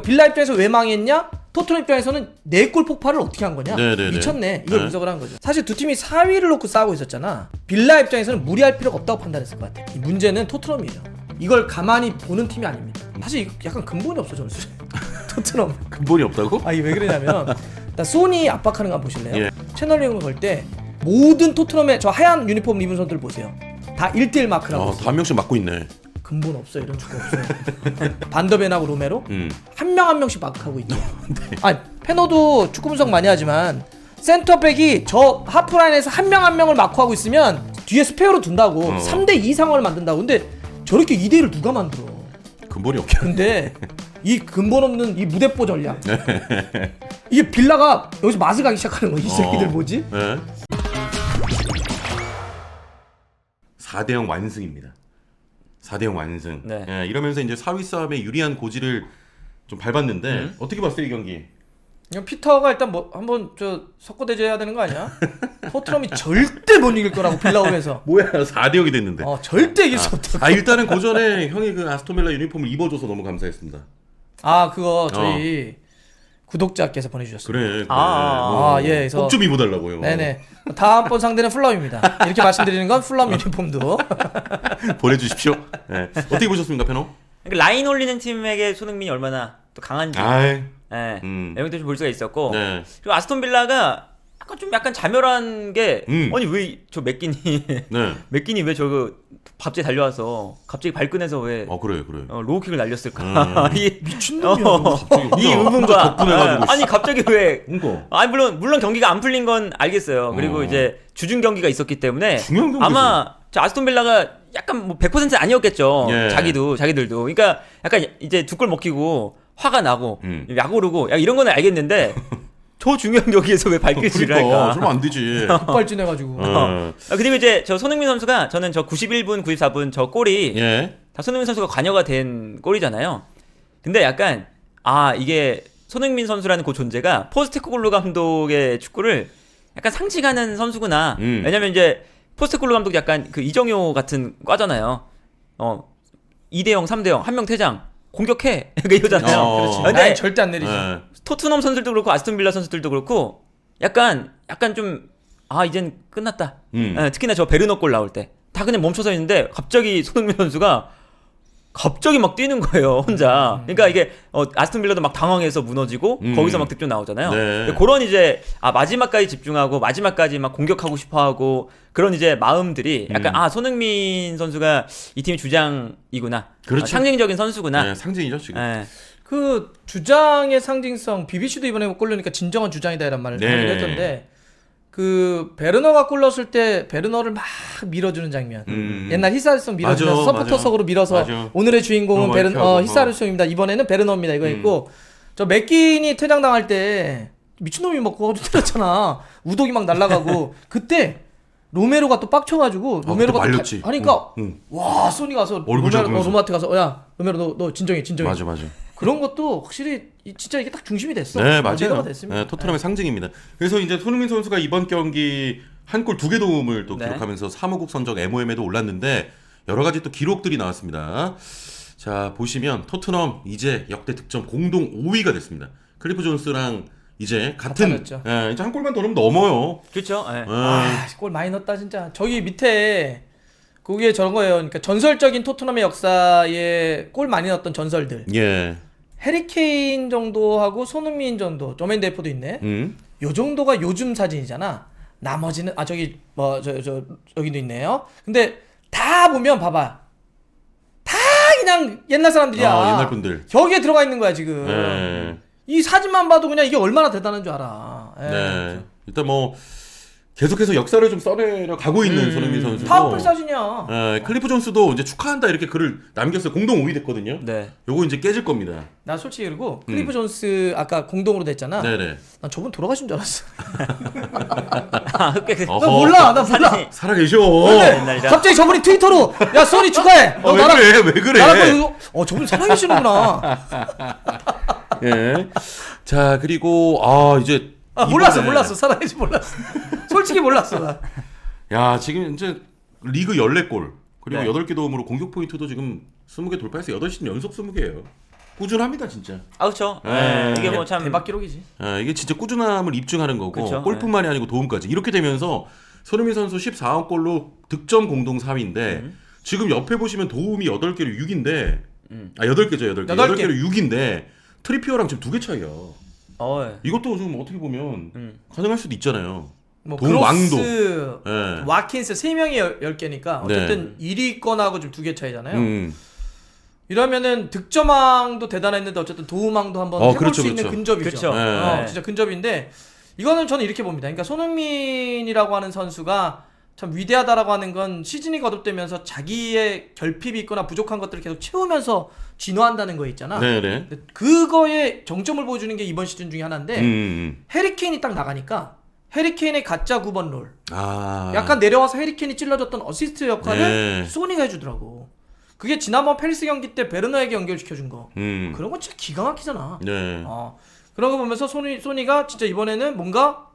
빌라 입장에서 왜 망했냐? 토트넘 입장에서는 4골 폭발을 어떻게 한 거냐? 네네네. 미쳤네. 이걸 분석을 한 거죠. 사실 두 팀이 4위를 놓고 싸우고 있었잖아. 빌라 입장에서는 무리할 필요가 없다고 판단했을 것 같아. 이 문제는 토트넘이에요. 이걸 가만히 보는 팀이 아닙니다. 사실 약간 근본이 없어 점수. 토트넘. 근본이 없다고? 아니 왜 그러냐면 일단 소니 압박하는 거 한번 보실래요? 예. 채널링을 걸 때 모든 토트넘의 저 하얀 유니폼 입은 선수들 보세요. 다 1대1 마크라고. 다 한 명씩 맡고 있네. 근본 없어 이런 축구 없어요. 반더벤하고 로메로 한 명 한 명씩 마크하고 있죠. 네. 아니 페노도 축구 분석 많이 하지만 센터백이 저 하프라인에서 한 명 한 명을 마크하고 있으면 뒤에 스페어로 둔다고 3대2 상황을 만든다고. 근데 저렇게 2대1을 누가 만들어? 근본이 없게. 근데 이 근본 없는 이 무대뽀 전략 이게 빌라가 여기서 맛을 가기 시작하는 거야. 이 새끼들 뭐지? 네. 4대0 완승입니다. 4대0 완승. 네. 예, 이러면서 이제 4위 싸움에 유리한 고지를 좀 밟았는데 어떻게 봤어요 이 경기? 그냥 피터가 일단 뭐 한번 저 석고대죄해야 되는 거 아니야? 토트넘이 절대 못 이길 거라고 빌라오에서. 뭐야 4대0이 됐는데. 절대 이길 수 없다. 일단은 그 전에 형이 그 아스톤빌라 유니폼을 입어줘서 너무 감사했습니다. 그거 저희 구독자께서 보내주셨어요. 그래. 예. 그래서 꼭 좀 입어달라고요. 네네. 다음번 상대는 풀럼입니다. 이렇게 말씀드리는 건 풀럼 유니폼도 보내주십시오. 네. 어떻게 보셨습니까, 페노? 그러니까 라인 올리는 팀에게 손흥민이 얼마나 또 강한지 내용도 좀 볼 수가 있었고 네. 그리고 아스톤 빌라가 약간 자멸한 게 아니 왜 저 네. 맥기니 왜 저거 갑자기 달려와서 갑자기 발끈해서 왜 그래. 로우킥을 날렸을까? 이 미친놈이야. 이 의문과 덕분해가지고. 아니 갑자기 왜? 그러니까. 아니 물론 경기가 안 풀린 건 알겠어요. 그리고 이제 주중 경기가 있었기 때문에 중요한 경기죠. 아마 저 아스톤 빌라가 약간 뭐 100% 아니었겠죠. 예. 자기들도. 그러니까 약간 이제 두 골 먹히고 화가 나고 약 오르고 야, 이런 거는 알겠는데 저 중요한 경기에서 왜 발끝질을 할까? 그러면 안 되지. 급발진해가지고. 그리고 이제 저 손흥민 선수가 저는 저 91분, 94분 저 골이 다 손흥민 선수가 관여가 된 골이잖아요. 근데 약간 이게 손흥민 선수라는 그 존재가 포스테코글루 감독의 축구를 약간 상징하는 선수구나. 왜냐면 이제 포스테코글루 감독이 약간 그 이정효 같은 과잖아요. 2대0, 3대0 한 명 퇴장 공격해 이거잖아요. 그렇지. 근데 라인 절대 안 내리죠. 토트넘 선수들도 그렇고 아스톤 빌라 선수들도 그렇고 약간 좀 이젠 끝났다. 특히나 저 베르너 골 나올 때 다 그냥 멈춰서 있는데 갑자기 손흥민 선수가 갑자기 막 뛰는 거예요 혼자. 그러니까 이게 아스톤 빌라도 막 당황해서 무너지고 거기서 막 득점 나오잖아요. 네. 그런 이제 마지막까지 집중하고 마지막까지 막 공격하고 싶어하고 그런 이제 마음들이 약간 손흥민 선수가 이 팀의 주장이구나. 그렇죠. 상징적인 선수구나. 네, 상징이죠 지금. 네. 그 주장의 상징성, BBC도 이번에 골 넣으니까 진정한 주장이다 이란 말을 하기도 했던데 그 베르너가 골 넣었을 때 베르너를 막 밀어주는 장면. 옛날 히사르송 밀어주면서 서포터석으로 밀어서 오늘의 주인공은 히사르송입니다. 이번에는 베르너입니다. 이거 있고 저 맥킨이 퇴장당할 때 미친놈이 막 그거 때렸잖아. 우독이 막 날아가고 그때 로메로가 또 빡쳐가지고 로메로가 말렸지. 하니까 와 소니 가서 로마한테 가서 야 로메로 너 진정해. 맞아. 그런 것도 확실히 진짜 이게 딱 중심이 됐어. 네, 맞아요. 됐습니다. 네, 토트넘의 상징입니다. 그래서 이제 손흥민 선수가 이번 경기 한 골 2개 도움을 또 기록하면서 사무국 선적 MOM에도 올랐는데 여러 가지 또 기록들이 나왔습니다. 자, 보시면 토트넘 이제 역대 득점 공동 5위가 됐습니다. 클리프 존스랑 이제 같은 이제 한 골만 더 넣으면 넘어요. 그렇죠. 골 많이 넣었다 진짜. 저기 밑에 그게 저런 거예요. 그러니까 전설적인 토트넘의 역사에 골 많이 넣었던 전설들. 예. 해리케인 정도하고 손흥민 정도, 조맨 데포도 있네. 요 정도가 요즘 사진이잖아. 나머지는 저기 여기도 있네요. 근데 다 보면 봐봐. 다 그냥 옛날 사람들이야. 옛날 분들. 여기에 들어가 있는 거야 지금. 이 사진만 봐도 그냥 이게 얼마나 대단한 줄 알아. 네. 일단 뭐 계속해서 역사를 좀 써내려 가고 있는 손흥민 선수고. 파워풀 사진이야. 클리프 존스도 이제 축하한다 이렇게 글을 남겼어요. 공동 5위 됐거든요. 네. 요거 이제 깨질 겁니다. 나 솔직히 그리고 클리프 존스 아까 공동으로 됐잖아. 네네. 난 저분 돌아가신 줄 알았어. 나 몰라. 살아계셔. 갑자기 저분이 트위터로 야 소니 축하해. 왜 그래? 저분 살아계시는구나. 예. 자 그리고 이제 몰랐어. 살아계시 몰랐어. 솔직히 몰랐어 나. 야 지금 이제 리그 14골 그리고 8개 도움으로 공격 포인트도 지금 20개 돌파해서 8시즌 연속 20개예요. 꾸준합니다 진짜. 아 그렇죠. 예. 이게 뭐 참 대박 기록이지. 이게 진짜 꾸준함을 입증하는 거고 그쵸, 골뿐만이 아니고 도움까지 이렇게 되면서 손흥민 선수 14골로 득점 공동 4위인데 지금 옆에 보시면 도움이 8개로 6인데 8개죠 8개. 8개로 6인데 트리피어랑 지금 2개 차이야. 이것도 좀 어떻게 보면 가능할 수도 있잖아요. 뭐 도움 왕도. 크로스, 네. 와킨스 3명이 10개니까 어쨌든 1위권하고 좀 2개 차이잖아요. 이러면은 득점왕도 대단했는데 어쨌든 도움왕도 한번 해볼 그렇죠, 수 있는 그렇죠. 근접이죠. 그렇죠. 네. 진짜 근접인데 이거는 저는 이렇게 봅니다. 그러니까 손흥민이라고 하는 선수가 참 위대하다라고 하는 건 시즌이 거듭되면서 자기의 결핍이 있거나 부족한 것들을 계속 채우면서 진화한다는 거 있잖아. 네네. 근데 그거에 정점을 보여주는 게 이번 시즌 중에 하나인데 해리케인이 딱 나가니까 해리케인의 가짜 9번 롤 약간 내려와서 해리케인이 찔러줬던 어시스트 역할을 소니가 해주더라고. 그게 지난번 페리스 경기 때 베르너에게 연결시켜준 거. 그런 건 진짜 기가 막히잖아. 네. 그런 거 보면서 소니가 진짜 이번에는 뭔가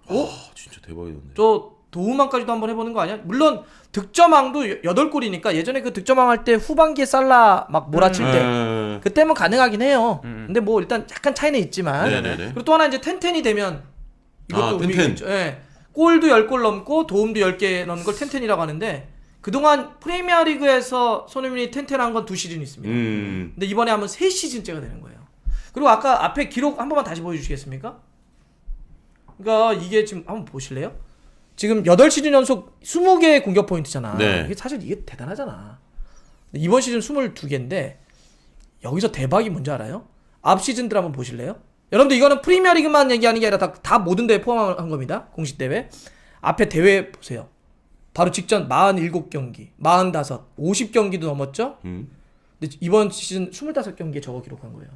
진짜 대박이던데. 저 도움왕까지도 한번 해보는 거 아니야? 물론 득점왕도 8골이니까 예전에 그 득점왕 할 때 후반기에 살라 막 몰아칠 때 그때면 가능하긴 해요. 근데 뭐 일단 약간 차이는 있지만 그리고 또 하나 이제 텐텐이 되면 이것도 의미가 있죠. 예. 골도 10골 넘고 도움도 10개 넣는 걸 텐텐이라고 하는데 그동안 프리미어리그에서 손흥민이 텐텐한 건 2시즌 있습니다. 근데 이번에 하면 3시즌째가 되는 거예요. 그리고 아까 앞에 기록 한 번만 다시 보여주시겠습니까? 그러니까 이게 지금 한번 보실래요? 지금 8시즌 연속 20개의 공격 포인트잖아. 네. 이게 사실 이게 대단하잖아. 이번 시즌 22개인데 여기서 대박이 뭔지 알아요? 앞 시즌들 한번 보실래요? 여러분들 이거는 프리미어리그만 얘기하는 게 아니라 다 모든 대회 포함한 겁니다. 공식 대회. 앞에 대회 보세요. 바로 직전 47경기, 45, 50경기도 넘었죠? 근데 이번 시즌 25경기에 저거 기록한 거예요.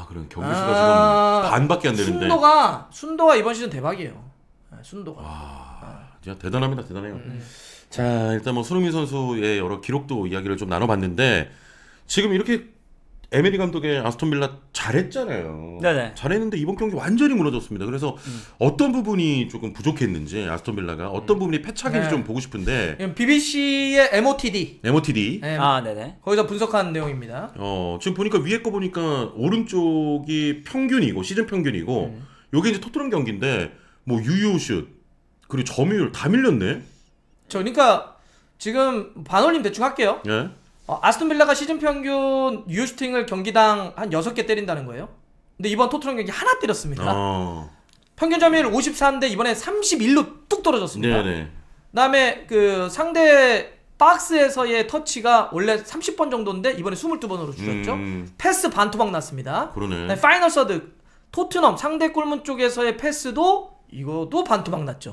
그럼 경기 수가 지금 반밖에 안 되는데. 순도가 이번 시즌 대박이에요. 순도가. 진짜 대단합니다, 대단해요. 자, 일단 뭐 손흥민 선수의 여러 기록도 이야기를 좀 나눠봤는데 지금 이렇게 에메리 감독의 아스톤 빌라 잘했잖아요. 네네. 잘했는데 이번 경기 완전히 무너졌습니다. 그래서 어떤 부분이 조금 부족했는지 아스톤 빌라가 어떤 부분이 패착인지 좀 보고 싶은데. BBC의 MOTD. 네네. 거기서 분석한 내용입니다. 지금 보니까 위에 거 보니까 오른쪽이 평균이고 시즌 평균이고 요게 이제 토트넘 경기인데 뭐 유효슛 그리고 점유율 다 밀렸네. 그러니까 지금 반올림 대충 할게요. 예. 아스톤 빌라가 시즌 평균 유효 슈팅을 경기당 한 6개 때린다는 거예요. 근데 이번 토트넘 경기 하나 때렸습니다. 평균 점유율 54인데 이번에 31로 뚝 떨어졌습니다. 네네. 그다음에 그 상대 박스에서의 터치가 원래 30번 정도인데 이번에 22번으로 줄였죠. 패스 반토막 났습니다. 그러네. 파이널 서드 토트넘 상대 골문 쪽에서의 패스도 이것도 반토막 났죠.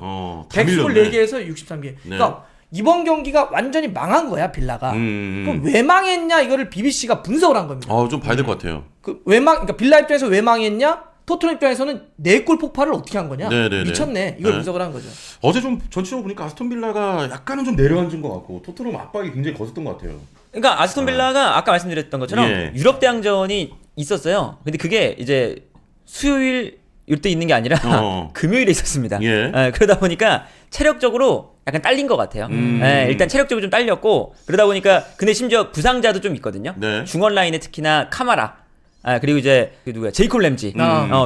124개에서 63개. 그러니까 이번 경기가 완전히 망한 거야 빌라가. 그럼 왜 망했냐 이거를 BBC가 분석을 한 겁니다. 좀 봐야 될 것 같아요. 그러니까 빌라 입장에서 왜 망했냐? 토트넘 입장에서는 4골 폭발을 어떻게 한 거냐? 네네네. 미쳤네. 이걸 분석을 한 거죠. 어제 좀 전체적으로 보니까 아스톤 빌라가 약간은 좀 내려앉은 것 같고 토트넘 압박이 굉장히 거셌던 것 같아요. 그러니까 아스톤 빌라가 아까 말씀드렸던 것처럼 유럽 대항전이 있었어요. 근데 그게 이제 수요일 이때 있는 게 아니라 금요일에 있었습니다. 그러다 보니까 체력적으로 약간 딸린 것 같아요. 일단 체력적으로 좀 딸렸고 그러다 보니까 근데 심지어 부상자도 좀 있거든요. 중원 라인에 특히나 카마라 그리고 이제 누구야 제이콥 램지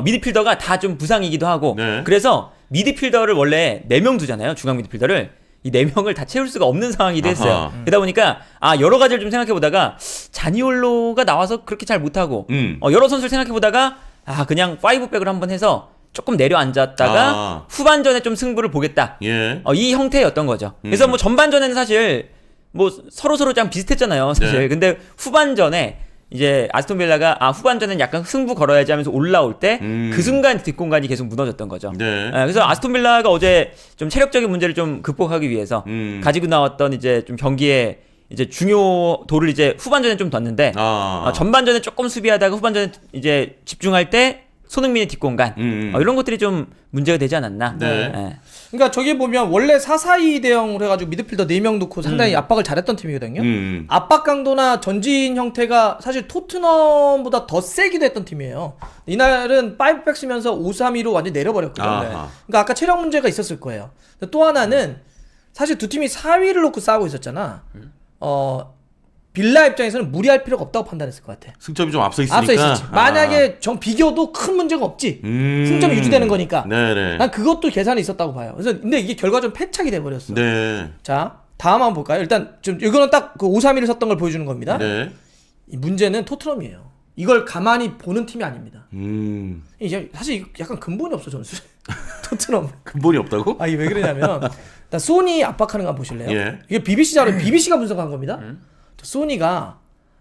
미드필더가 다 좀 부상이기도 하고 그래서 미드필더를 원래 4명 두잖아요. 중앙 미드필더를 이 4명을 다 채울 수가 없는 상황이기도 했어요. 그러다 보니까 여러 가지를 좀 생각해 보다가 자니올로가 나와서 그렇게 잘 못하고 여러 선수를 생각해 보다가 그냥 5백을 한번 해서 조금 내려앉았다가 후반전에 좀 승부를 보겠다. 이 형태였던 거죠. 그래서 뭐 전반전에는 사실 뭐 서로 좀 비슷했잖아요. 사실. 근데 후반전에 이제 아스톤 빌라가 후반전에는 약간 승부 걸어야지 하면서 올라올 때 그 순간 뒷공간이 계속 무너졌던 거죠. 그래서 아스톤 빌라가 어제 좀 체력적인 문제를 좀 극복하기 위해서 가지고 나왔던 이제 좀 경기에 이제 중요도를 이제 후반전에 좀 뒀는데 전반전에 조금 수비하다가 후반전에 이제 집중할 때 손흥민의 뒷공간 이런 것들이 좀 문제가 되지 않았나. 그러니까 저기 보면 원래 4-4-2 대형으로 해가지고 미드필더 4명 놓고 상당히 압박을 잘했던 팀이거든요. 압박 강도나 전진 형태가 사실 토트넘보다 더 세기도 했던 팀이에요. 이날은 5백 쓰면서 5-3-2로 완전히 내려버렸거든요. 그러니까 아까 체력 문제가 있었을 거예요. 또 하나는 사실 두 팀이 4위를 놓고 싸우고 있었잖아. 빌라 입장에서는 무리할 필요가 없다고 판단했을 것 같아. 승점이 좀 앞서 있으니까. 앞서 있었지. 만약에 정 비교도 큰 문제가 없지. 승점이 유지되는 거니까. 네네. 난 그것도 계산이 있었다고 봐요. 그래서 근데 이게 결과적으로 패착이 돼 버렸어. 네. 자, 다음 한번 볼까요? 일단 좀 이거는 딱 그 5-3-1을 섰던 걸 보여주는 겁니다. 네. 이 문제는 토트넘이에요. 이걸 가만히 보는 팀이 아닙니다. 이제 사실 약간 근본이 없어 전술. 토트넘. 근본이 없다고? 아, 이게 왜 그러냐면 일단 소니 압박하는 거 한번 보실래요? 예. 이게 BBC 자료, BBC가 분석한 겁니다. 저 소니가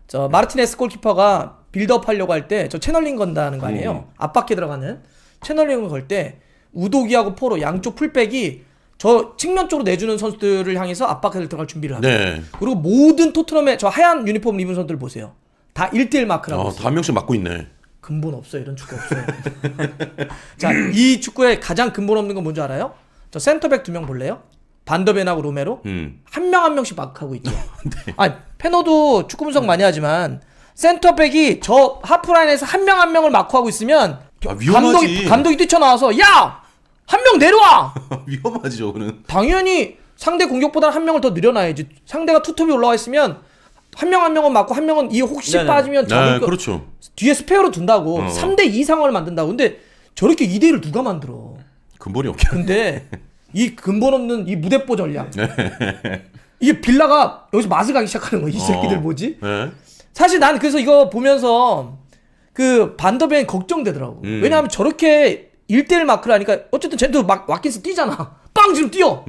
저 마르티네스 골키퍼가 빌드업 하려고 할 때 저 채널링 건다는 거 아니에요? 압박해 들어가는 채널링을 걸 때 우도기하고 포로 양쪽 풀백이 저 측면 쪽으로 내주는 선수들을 향해서 압박해서 들어갈 준비를 합니다. 네. 그리고 모든 토트넘의 저 하얀 유니폼 입은 선수들 보세요. 다 1대1 마크라고 있어요. 다 한 명씩 맡고 있네. 근본 없어요. 이런 축구 없어요. 자, 이 축구의 가장 근본 없는 건 뭔지 알아요? 저 센터백 2명 볼래요? 반더벤하고 로메로 한 명 한 명씩 마크하고 있죠. 네. 아니, 페노도 축구 분석 많이 하지만 센터백이 저 하프라인에서 한 명 한 명을 마크하고 있으면 위험하지. 감독이 뛰쳐나와서 야! 한 명 내려와! 위험하지 저거는. 당연히 상대 공격보다 한 명을 더 늘려놔야지. 상대가 투톱이 올라와 있으면 한 명 한 명은 맞고 한 명은 이 혹시 네네. 빠지면 잡을 네, 거 그렇죠. 뒤에 스페어로 둔다고 3대2 상황을 만든다고. 근데 저렇게 2대1을 누가 만들어? 근본이 없게. 근데 이 근본 없는 이 무대뽀 전략. 이게 빌라가 여기서 맛을 가기 시작하는 거야. 이 새끼들 뭐지? 네. 사실 난 그래서 이거 보면서 그 반더벤 걱정되더라고. 왜냐하면 저렇게 1대1 마크를 하니까 어쨌든 쟤도 막 와킨스 뛰잖아. 빵 지금 뛰어.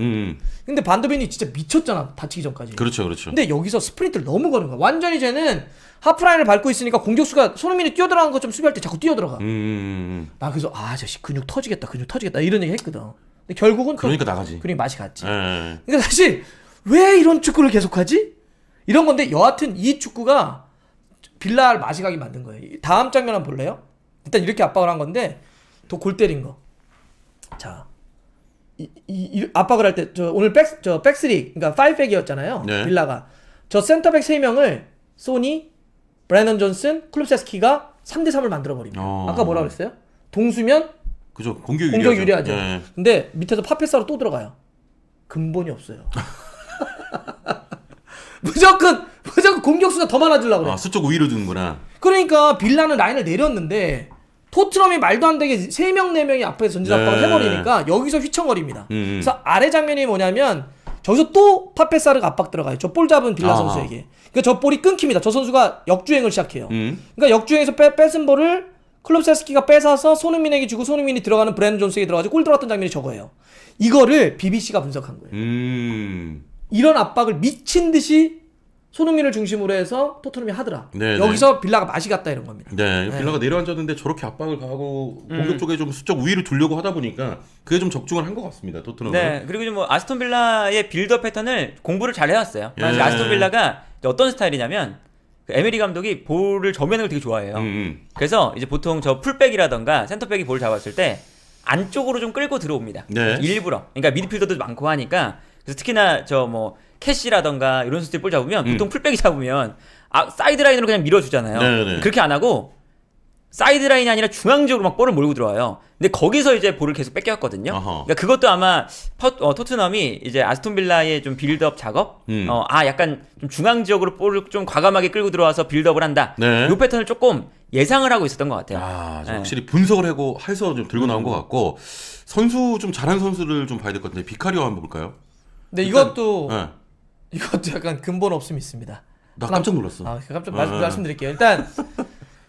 근데 반더벤이 진짜 미쳤잖아. 다치기 전까지. 그렇죠, 그렇죠. 근데 여기서 스프린트를 너무 거는 거야. 완전히 쟤는 하프라인을 밟고 있으니까 공격수가 손흥민이 뛰어들어간 것처럼 수비할 때 자꾸 뛰어들어가. 나 그래서 자식 근육 터지겠다 이런 얘기 했거든. 근데 결국은 그러니까 나가지. 그러니 맛이 갔지. 네. 그러니까 사실 왜 이런 축구를 계속하지? 이런 건데 여하튼 이 축구가 빌라를 맛이 가게 만든 거예요. 다음 장면 한번 볼래요? 일단 이렇게 압박을 한 건데 또 골 때린 거. 자, 이 압박을 할 때 저 오늘 백스리 그러니까 5백이었잖아요. 네. 빌라가 저 센터백 3명을 소니, 브래넌 존슨, 클룹세스키가 3대3을 만들어 버립니다. 아까 뭐라 그랬어요? 동수면 그죠. 공격 유리하죠. 네. 근데 밑에서 파페사로 또 들어가요. 근본이 없어요. 무조건 공격수가 더 많아지려고 그래. 수적 우위로 두는구나. 그러니까 빌라는 라인을 내렸는데 토트넘이 말도 안 되게 3명 4명이 앞에서 전진 압박을 해버리니까 여기서 휘청거립니다. 그래서 아래 장면이 뭐냐면 저기서 또 파페사르가 압박 들어가요. 저 볼 잡은 빌라 선수에게. 그러니까 저 볼이 끊깁니다. 저 선수가 역주행을 시작해요. 그러니까 역주행에서 뺏은 볼을 클롭세스키가 뺏어서 손흥민에게 주고 손흥민이 들어가는 브랜든 존스에게 들어가서 골 들어갔던 장면이 저거예요. 이거를 BBC가 분석한 거예요. 이런 압박을 미친 듯이 손흥민을 중심으로 해서 토트넘이 하더라. 네네. 여기서 빌라가 맛이 갔다 이런 겁니다. 네, 빌라가 내려앉았는데 저렇게 압박을 가하고 공격 쪽에 좀 수적 우위를 두려고 하다 보니까 그게 좀 적중을 한 것 같습니다. 토트넘은. 네, 그리고 좀 뭐 아스톤 빌라의 빌드업 패턴을 공부를 잘 해왔어요. 예. 아스톤 빌라가 어떤 스타일이냐면 그 에메리 감독이 볼을 정면을 걸 되게 좋아해요. 그래서 이제 보통 저 풀백이라던가 센터백이 볼 잡았을 때 안쪽으로 좀 끌고 들어옵니다. 네. 일부러. 그러니까 미드필더도 많고 하니까 그래서 특히나 저 뭐 캐시라던가 이런 선수들 볼 잡으면 보통 풀백이 잡으면 사이드 라인으로 그냥 밀어주잖아요. 네네. 그렇게 안 하고 사이드 라인이 아니라 중앙적으로 막 볼을 몰고 들어와요. 근데 거기서 이제 볼을 계속 뺏겨왔거든요. 그러니까 그것도 아마 토트넘이 이제 아스톤 빌라의 좀 빌드업 작업, 약간 좀 중앙적으로 볼을 좀 과감하게 끌고 들어와서 빌드업을 한다. 네. 이 패턴을 조금 예상을 하고 있었던 것 같아요. 좀 확실히 분석을 하고 해서 좀 들고 나온 것 같고 선수 좀 잘한 선수를 좀 봐야 될 것 같은데 비카리오 한번 볼까요? 근데 일단, 이것도 네. 약간 근본 없음이 있습니다. 나 깜짝 놀랐어. 깜짝 말씀드릴게요. 일단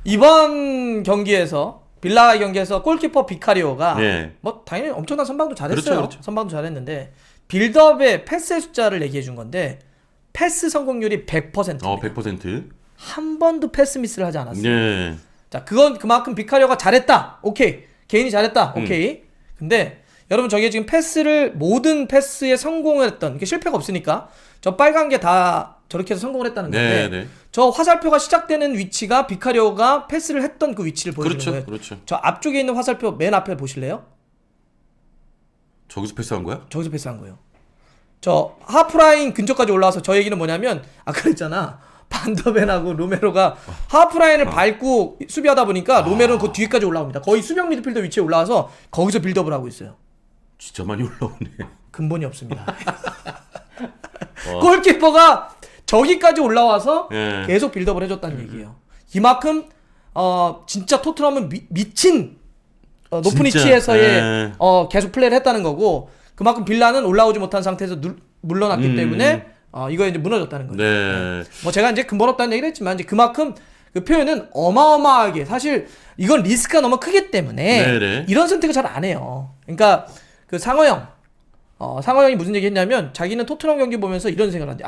이번 경기에서 빌라 경기에서 골키퍼 비카리오가 뭐 당연히 엄청난 선방도 잘했어요. 그렇죠. 선방도 잘했는데 빌드업의 패스의 숫자를 얘기해 준 건데 패스 성공률이 100%입니다. 100%. 한 번도 패스 미스를 하지 않았어요. 네. 자, 그건 그만큼 비카리오가 잘했다. 오케이. 개인이 잘했다. 오케이. 근데 여러분 저게 지금 모든 패스에 성공을 했던 이게 실패가 없으니까 저 빨간 게 다 저렇게 해서 성공을 했다는 건데 네. 저 화살표가 시작되는 위치가 비카리오가 패스를 했던 그 위치를 보여주는 거예요. 그렇죠. 저 앞쪽에 있는 화살표 맨 앞에 보실래요? 저기서 패스한 거야? 저기서 패스한 거예요. 저 하프라인 근처까지 올라와서 저 얘기는 뭐냐면 그랬잖아. 반더벤하고 로메로가 하프라인을 밟고 수비하다 보니까 로메로는 그 뒤에까지 올라옵니다. 거의 수비형 미드필더 위치에 올라와서 거기서 빌드업을 하고 있어요. 진짜 많이 올라오네. 근본이 없습니다. 골키퍼가 저기까지 올라와서 예. 계속 빌드업을 해줬다는 얘기예요. 이만큼 진짜 토트넘은 미친 높은 진짜, 위치에서의 예. 계속 플레이를 했다는 거고 그만큼 빌라는 올라오지 못한 상태에서 물러났기 때문에 이거 이제 무너졌다는 거죠. 네. 뭐 제가 이제 근본 없다는 얘기를 했지만 이제 그만큼 그 표현은 어마어마하게 사실 이건 리스크가 너무 크기 때문에 네네. 이런 선택을 잘 안 해요. 그러니까 그 상어형 상어형이 무슨 얘기 했냐면 자기는 토트넘 경기 보면서 이런 생각을 한대.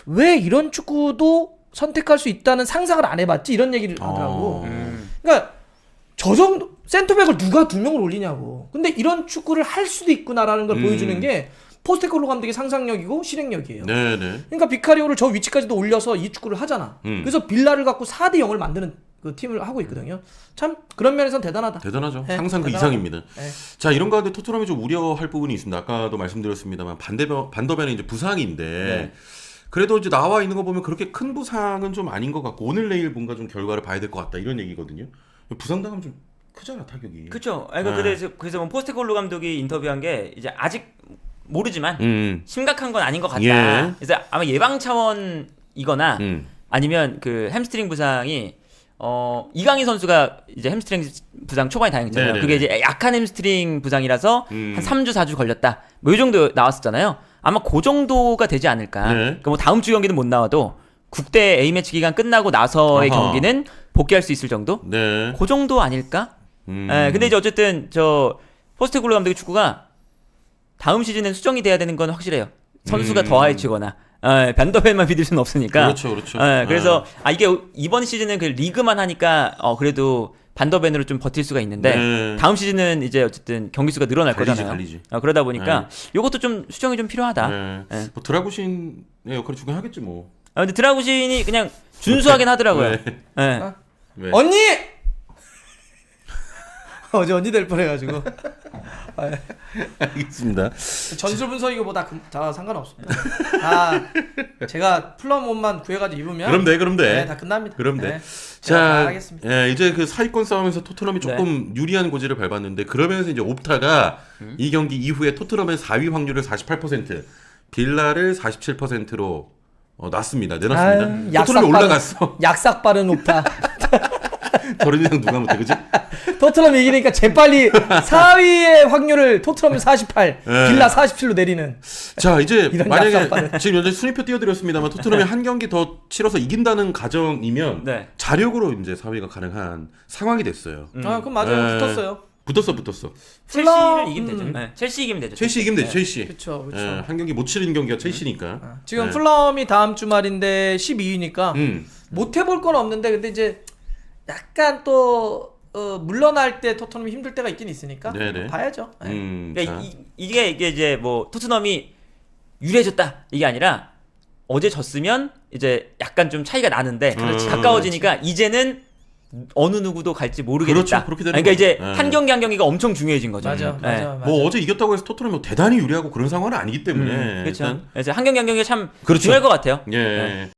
왜 이런 축구도 선택할 수 있다는 상상을 안 해봤지 이런 얘기를 하더라고. 그러니까 저 정도 센터백을 누가 2명을 올리냐고. 근데 이런 축구를 할 수도 있구나라는 걸 보여주는 게 포스테코글로 감독의 상상력이고 실행력이에요. 네네. 그러니까 비카리오를 저 위치까지도 올려서 이 축구를 하잖아. 그래서 빌라를 갖고 4대 0을 만드는 그 팀을 하고 있거든요. 참 그런 면에서는 대단하다. 대단하죠. 네, 항상 그 대단하다. 이상입니다. 네. 자, 이런 가운데 토트넘이 좀 우려할 부분이 있습니다. 아까도 말씀드렸습니다만 반더벤은 이제 부상인데 네. 그래도 이제 나와 있는 거 보면 그렇게 큰 부상은 좀 아닌 것 같고 오늘 내일 뭔가 좀 결과를 봐야 될 것 같다 이런 얘기거든요. 부상당하면 좀 크잖아 타격이. 그렇죠. 네. 그래서 뭐 포스테코글로 감독이 인터뷰한 게 이제 아직 모르지만 심각한 건 아닌 것 같다. 예. 그래서 아마 예방 차원이거나 아니면 그 햄스트링 부상이 이강인 선수가 이제 햄스트링 부상 초반에 다녔잖아요. 네네네. 그게 이제 약한 햄스트링 부상이라서 한 3주 4주 걸렸다. 뭐 이 정도 나왔었잖아요. 아마 그 정도가 되지 않을까. 네. 그러니까 뭐 다음 주 경기는 못 나와도 국대 A매치 기간 끝나고 나서의 아하. 경기는 복귀할 수 있을 정도? 네. 그 정도 아닐까? 예, 근데 이제 어쨌든 저 포스테코글로 감독의 축구가 다음 시즌엔 수정이 돼야 되는 건 확실해요. 선수가 더 하해치거나 반더벤만 믿을 수는 없으니까. 그렇죠, 그렇죠. 그래서 이게 이번 시즌은 그 리그만 하니까 그래도 반더벤으로 좀 버틸 수가 있는데 네. 다음 시즌은 이제 어쨌든 경기 수가 늘어날 거잖아요. 달리지. 그러다 보니까 이것도 좀 수정이 좀 필요하다. 네. 네. 뭐 드라구신의 역할이 중요하겠지 뭐. 근데 드라구신이 그냥 준수하긴 하더라고요. 왜? 네. 왜? 언니! 어제 언니 될 뻔해가지고 알겠습니다. 전술 분석이고 뭐다 상관없습니다. 제가 플럼 옷만 구해가지고 입으면 그럼 돼. 네, 다 끝납니다. 그럼 돼. 네, 제가 다 자, 하겠습니다. 예, 이제 그 사위권 싸움에서 토트넘이 조금 유리한 고지를 밟았는데 그러면서 이제 옵타가 이 경기 이후에 토트넘의 4위 확률을 48%, 빌라를 47%로 놨습니다. 내놨습니다. 토트넘이 올라갔어. 약삭 빠른 옵타. 저런 이상 누가 못해, 그지? 토트넘 이기니까 재빨리 4위의 확률을 토트넘이 48, 네. 빌라 47로 내리는. 자, 이제 이런 만약에 약삭빠른. 지금 현재 순위표 띄워드렸습니다만 토트넘이 한 경기 더 치러서 이긴다는 가정이면 네. 자력으로 이제 4위가 가능한 상황이 됐어요. 그럼 맞아요. 네. 붙었어요. 붙었어. 첼시를 이기면 되죠. 네. 첼시 이기면 되죠. 첼시 이기면 되죠, 첼시. 그렇죠. 예, 한 경기 못 치른 경기가 첼시니까. 지금 네. 플럼이 다음 주말인데 12위니까 음. 못 해볼 건 없는데 근데 이제 약간 또 물러날 때 토트넘이 힘들 때가 있긴 있으니까 네네. 봐야죠. 네. 그러니까 자. 이게 이제 뭐 토트넘이 유리해졌다 이게 아니라 어제 졌으면 이제 약간 좀 차이가 나는데 가까워지니까 이제는 어느 누구도 갈지 모르겠다. 그렇죠. 그렇게 되는 그러니까 이제 거죠. 한 경기 한 경기가 엄청 중요해진 거죠. 맞아. 뭐 어제 이겼다고 해서 토트넘이 뭐 대단히 유리하고 그런 상황은 아니기 때문에 그렇죠. 일단 그래서 한 경기 한 경기가 참 그렇죠. 중요할 것 같아요. 예.